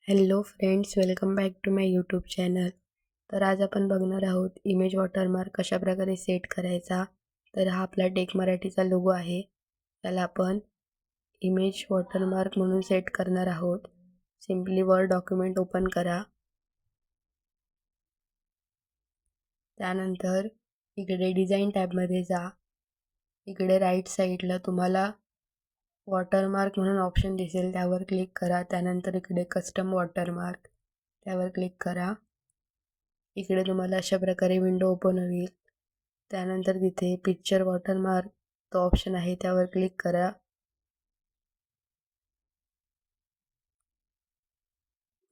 Hello friends, welcome back to my YouTube channel. तर आज आपण बघणार आहोत इमेज वॉटरमार्क कशाप्रकारे सेट करायचा. तर हा आपला टेक मराठीचा लोगो आहे. त्याला आपण इमेज वॉटरमार्क म्हणून सेट करणार आहोत. सिम्पली वर्ड डॉक्युमेंट ओपन करा. त्यानंतर इकडे डिझाईन टॅबमध्ये जा. इकडे राईट साईडला तुम्हाला वॉटरमार्क म्हणून ऑप्शन दिसेल, त्यावर क्लिक करा. त्यानंतर इकडे कस्टम वॉटरमार्क त्यावर क्लिक करा. इकडे तुम्हाला अशा प्रकारे विंडो ओपन होईल. त्यानंतर तिथे पिक्चर वॉटरमार्क तो ऑप्शन आहे, त्यावर क्लिक करा.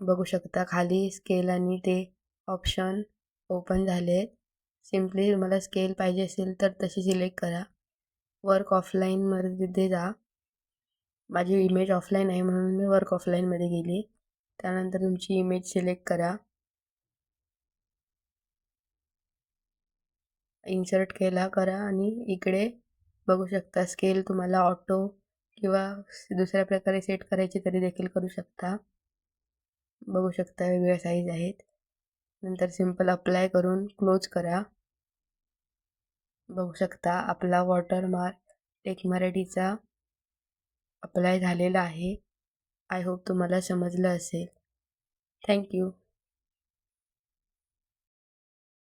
बघू शकता खाली स्केल आणि ते ऑप्शन ओपन झाले. सिम्पली तुम्हाला स्केल पाहिजे असेल तर तशी सिलेक्ट करा. वर्क ऑफलाईनमध्ये तिथे जा. माझी इमेज ऑफलाईन आहे म्हणून मी वर्क ऑफलाईनमध्ये गेली. त्यानंतर तुमची इमेज सिलेक्ट करा. इन्सर्ट केला करा आणि इकडे बघू शकता स्केल तुम्हाला ऑटो किंवा दुसऱ्या प्रकारे सेट करायची तरी देखील करू शकता. बघू शकता वेगवेगळ्या साईज आहेत. नंतर सिंपल अप्लाय करून क्लोज करा. बघू शकता आपला वॉटरमार्क टेक मराठीचा अप्लाय झालेला आहे. आय होप तुम्हाला समजलं असेल. थँक्यू.